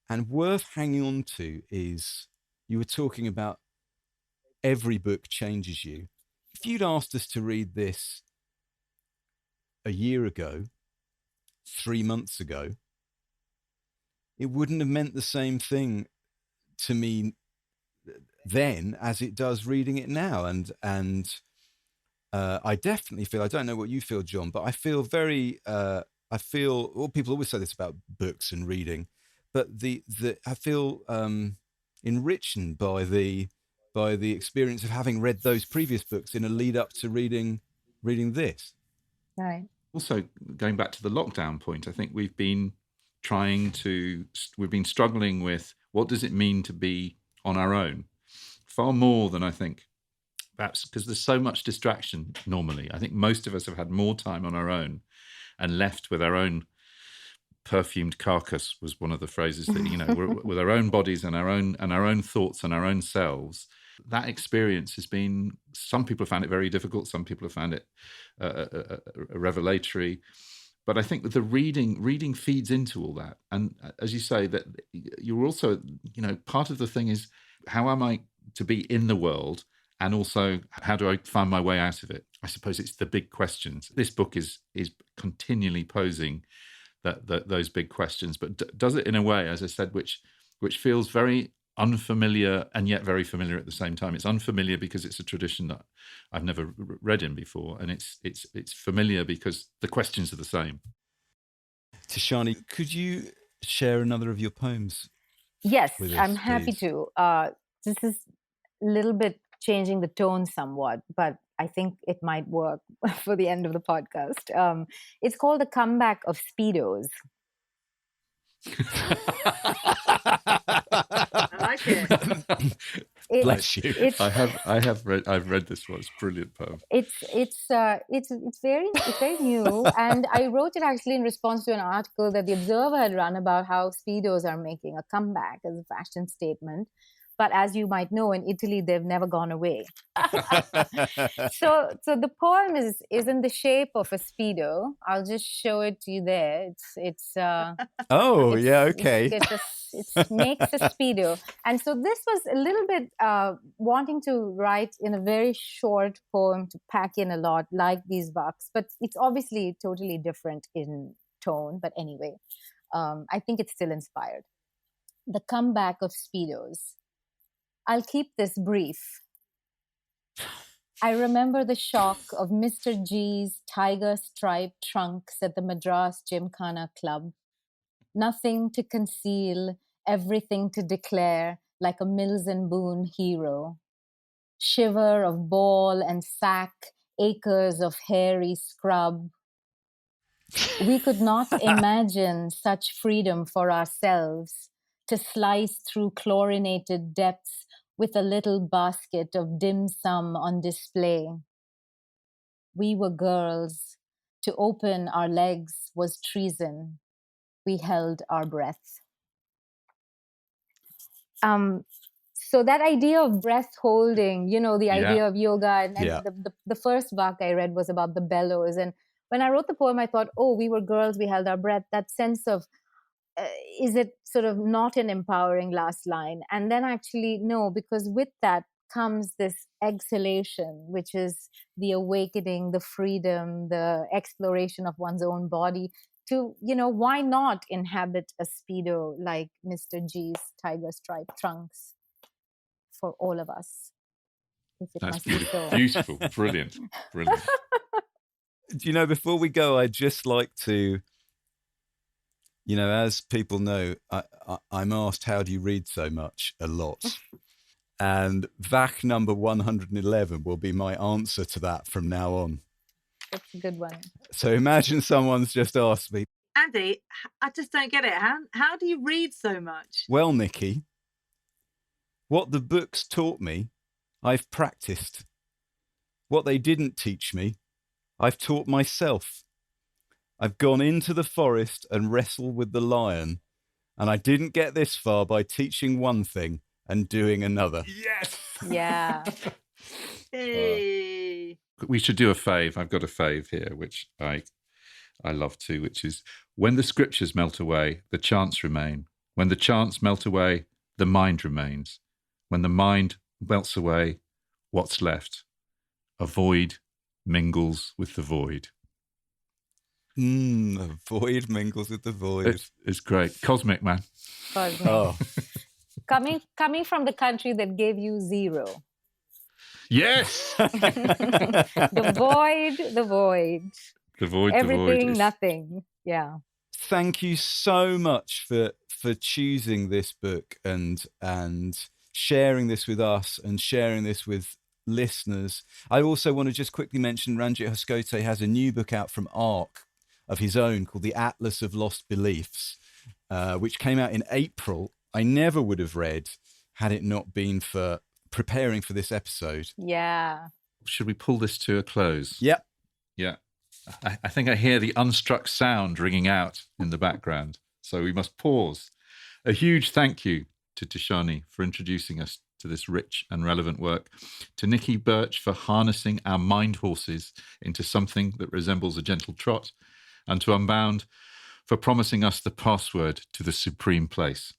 and worth hanging on to, is you were talking about every book changes you. If you'd asked us to read this a year ago, 3 months ago, it wouldn't have meant the same thing to me then as it does reading it now. And I definitely feel, I don't know what you feel, John, but I feel well, people always say this about books and reading, but I feel enriched by the experience of having read those previous books in a lead up to reading this. Right. Also, going back to the lockdown point, I think we've been struggling with what does it mean to be on our own, far more than I think, perhaps because there's so much distraction normally. I think most of us have had more time on our own and left with our own perfumed carcass, was one of the phrases that, you know, we're, with our own bodies and our own thoughts and our own selves. That experience has been, some people have found it very difficult, some people have found it revelatory, but I think that the reading feeds into all that. And as you say, that you're also, you know, part of the thing is, how am I to be in the world, and also how do I find my way out of it? I suppose it's the big questions. This book is continually posing those big questions, but does it in a way, as I said, which feels very unfamiliar and yet very familiar at the same time. It's unfamiliar because it's a tradition that I've never read in before, and it's familiar because the questions are the same. Tishani, could you share another of your poems? Yes, with us, I'm happy to. This is a little bit changing the tone somewhat, but I think it might work for the end of the podcast. It's called The Comeback of Speedos. I like it. Bless you. I've read this one. It's a brilliant poem. It's very new, and I wrote it actually in response to an article that the Observer had run about how Speedos are making a comeback as a fashion statement. But as you might know, in Italy, they've never gone away. So the poem is in the shape of a Speedo. I'll just show it to you there. Okay. It makes a Speedo. And so this was a little bit wanting to write in a very short poem to pack in a lot, like these bucks. But it's obviously totally different in tone. But anyway, I think it's still inspired. The Comeback of Speedos. I'll keep this brief. I remember the shock of Mr. G's tiger-striped trunks at the Madras Gymkhana Club. Nothing to conceal, everything to declare, like a Mills and Boone hero. Shiver of ball and sack, acres of hairy scrub. We could not imagine such freedom for ourselves, to slice through chlorinated depths with a little basket of dim sum on display. We were girls. To open our legs was treason. We held our breath. So that idea of breath holding, the idea of yoga, and the first Vak I read was about the bellows. And when I wrote the poem, I thought, we were girls, we held our breath. That sense of, is it sort of not an empowering last line? And then actually, no, because with that comes this exhalation, which is the awakening, the freedom, the exploration of one's own body. To, why not inhabit a Speedo like Mr. G's tiger stripe trunks for all of us? If it That's must be so. beautiful. Brilliant. Brilliant. Do before we go, I'd just like to, as people know, I'm asked, how do you read so much? A lot. And VAC number 111 will be my answer to that from now on. That's a good one. So imagine someone's just asked me, Andy, I just don't get it. How do you read so much? Well, Nikki, what the books taught me, I've practiced. What they didn't teach me, I've taught myself. I've gone into the forest and wrestled with the lion, and I didn't get this far by teaching one thing and doing another. Yes! Yeah. Hey. We should do a fave. I've got a fave here, which I love too, which is, when the scriptures melt away, the chants remain. When the chants melt away, the mind remains. When the mind melts away, what's left? A void mingles with the void. A void mingles with the void. It's great. Cosmic, man. Cosmic. Oh. Coming from the country that gave you zero. Yes! The void. The void, everything, nothing. Yeah. Thank you so much for choosing this book and sharing this with us and sharing this with listeners. I also want to just quickly mention Ranjit Hoskote has a new book out from ARC of his own called The Atlas of Lost Beliefs, which came out in April. I never would have read had it not been for preparing for this episode. Yeah. Should we pull this to a close? Yep. Yeah. I think I hear the unstruck sound ringing out in the background, so we must pause. A huge thank you to Tishani for introducing us to this rich and relevant work, to Nikki Birch for harnessing our mind horses into something that resembles a gentle trot, and to Unbound for promising us the password to the supreme place.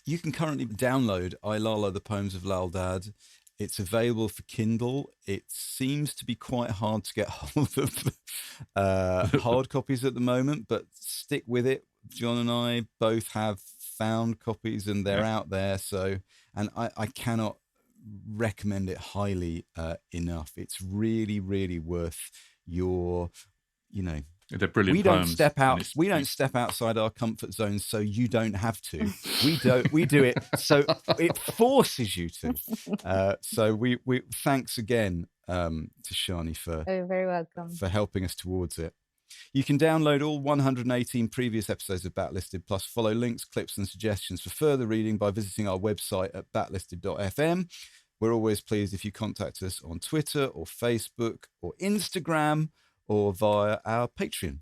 You can currently download Lalla, the Poems of Lal Dêd. It's available for Kindle. It seems to be quite hard to get hold of hard copies at the moment, but stick with it. John and I both have found copies and they're out there. And I cannot recommend it highly enough. It's really, really worth your, They're brilliant. We don't step outside our comfort zones, so you don't have to. We do it so it forces you to. So we thanks again to Shani for You're very welcome for helping us towards it. You can download all 118 previous episodes of Backlisted, plus follow links, clips, and suggestions for further reading by visiting our website at backlisted.fm. We're always pleased if you contact us on Twitter or Facebook or Instagram, or via our Patreon.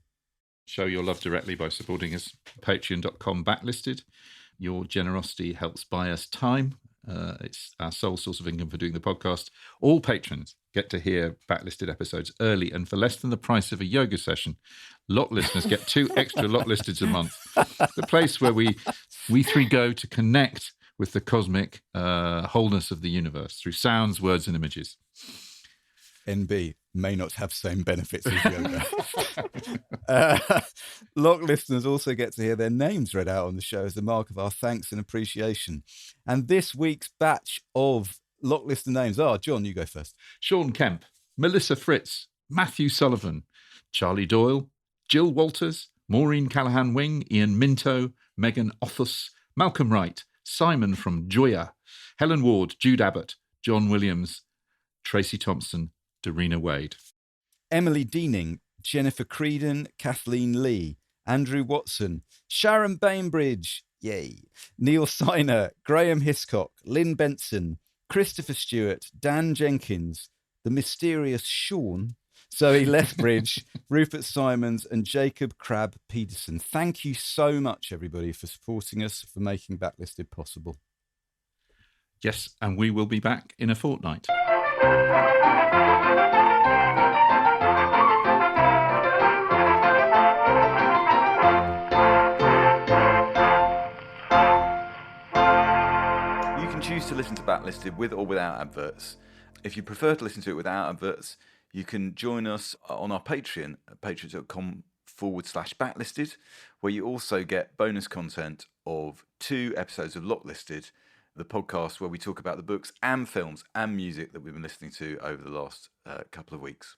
Show your love directly by supporting us. Patreon.com/backlisted. Your generosity helps buy us time. It's our sole source of income for doing the podcast. All patrons get to hear Backlisted episodes early, and for less than the price of a yoga session, Lot listeners get 2 extra Lot Listeds a month. The place where we three go to connect with the cosmic wholeness of the universe through sounds, words, and images. NB may not have same benefits as yoga. Lock listeners also get to hear their names read out on the show as a mark of our thanks and appreciation. And this week's batch of Lock listener names are, John, you go first. Sean Kemp, Melissa Fritz, Matthew Sullivan, Charlie Doyle, Jill Walters, Maureen Callahan-Wing, Ian Minto, Megan Othus, Malcolm Wright, Simon from Joya, Helen Ward, Jude Abbott, John Williams, Tracy Thompson, Darina Wade. Emily Deaning, Jennifer Creedon, Kathleen Lee, Andrew Watson, Sharon Bainbridge, Yay. Neil Siner, Graham Hiscock, Lynn Benson, Christopher Stewart, Dan Jenkins, the mysterious Sean, Zoe Lethbridge, Rupert Simons, and Jacob Crabb Peterson. Thank you so much, everybody, for supporting us, for making Backlisted possible. Yes, and we will be back in a fortnight. You can choose to listen to Backlisted with or without adverts. If you prefer to listen to it without adverts, you can join us on our Patreon at patreon.com/backlisted, where you also get bonus content of 2 episodes of Locklisted, the podcast where we talk about the books and films and music that we've been listening to over the last couple of weeks.